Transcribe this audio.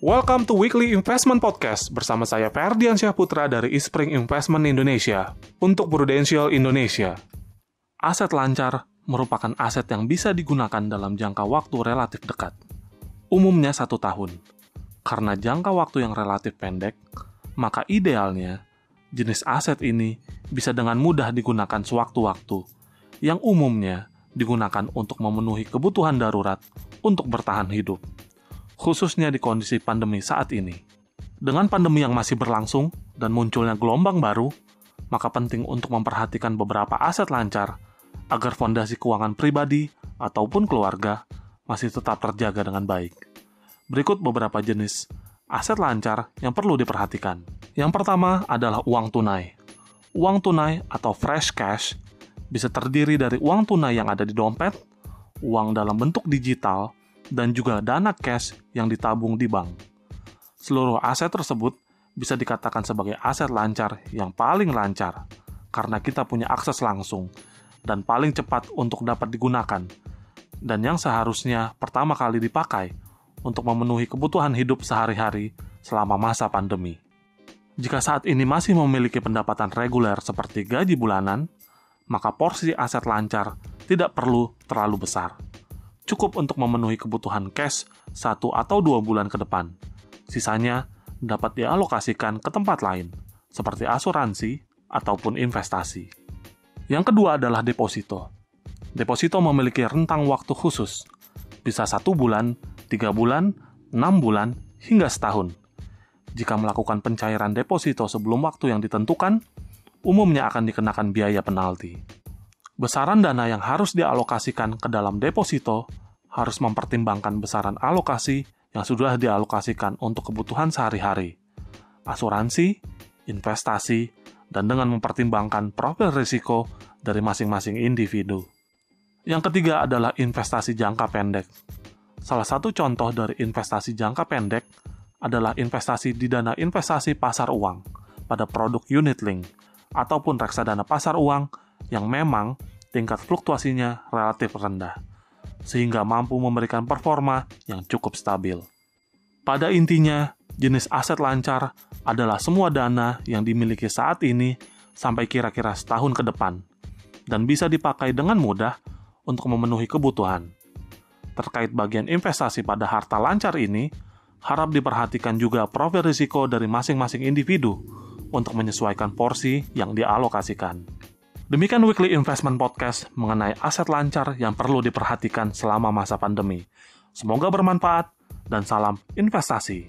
Welcome to Weekly Investment Podcast bersama saya Ferdiansyah Putra dari Eastspring Investment Indonesia untuk Prudential Indonesia. Aset lancar merupakan aset yang bisa digunakan dalam jangka waktu relatif dekat, umumnya 1 tahun. Karena jangka waktu yang relatif pendek, maka idealnya jenis aset ini bisa dengan mudah digunakan sewaktu-waktu, yang umumnya digunakan untuk memenuhi kebutuhan darurat untuk bertahan hidup, khususnya di kondisi pandemi saat ini. Dengan pandemi yang masih berlangsung dan munculnya gelombang baru, maka penting untuk memperhatikan beberapa aset lancar agar fondasi keuangan pribadi ataupun keluarga masih tetap terjaga dengan baik. Berikut beberapa jenis aset lancar yang perlu diperhatikan. Yang pertama adalah uang tunai. Uang tunai atau fresh cash bisa terdiri dari uang tunai yang ada di dompet, uang dalam bentuk digital, dan juga dana cash yang ditabung di bank. Seluruh aset tersebut bisa dikatakan sebagai aset lancar yang paling lancar karena kita punya akses langsung dan paling cepat untuk dapat digunakan, dan yang seharusnya pertama kali dipakai untuk memenuhi kebutuhan hidup sehari-hari selama masa pandemi. Jika saat ini masih memiliki pendapatan reguler seperti gaji bulanan, maka porsi aset lancar tidak perlu terlalu besar. Cukup untuk memenuhi kebutuhan cash 1 atau 2 bulan ke depan. Sisanya dapat dialokasikan ke tempat lain, seperti asuransi ataupun investasi. Yang kedua adalah deposito. Deposito memiliki rentang waktu khusus, bisa 1 bulan, 3 bulan, 6 bulan, hingga setahun. Jika melakukan pencairan deposito sebelum waktu yang ditentukan, umumnya akan dikenakan biaya penalti. Besaran dana yang harus dialokasikan ke dalam deposito harus mempertimbangkan besaran alokasi yang sudah dialokasikan untuk kebutuhan sehari-hari, asuransi, investasi, dan dengan mempertimbangkan profil risiko dari masing-masing individu. Yang ketiga adalah investasi jangka pendek. Salah satu contoh dari investasi jangka pendek adalah investasi di dana investasi pasar uang pada produk unit link ataupun reksadana pasar uang yang memang tingkat fluktuasinya relatif rendah, sehingga mampu memberikan performa yang cukup stabil. Pada intinya, jenis aset lancar adalah semua dana yang dimiliki saat ini sampai kira-kira setahun ke depan, dan bisa dipakai dengan mudah untuk memenuhi kebutuhan. Terkait bagian investasi pada harta lancar ini, harap diperhatikan juga profil risiko dari masing-masing individu untuk menyesuaikan porsi yang dialokasikan. Demikian Weekly Investment Podcast mengenai aset lancar yang perlu diperhatikan selama masa pandemi. Semoga bermanfaat dan salam investasi.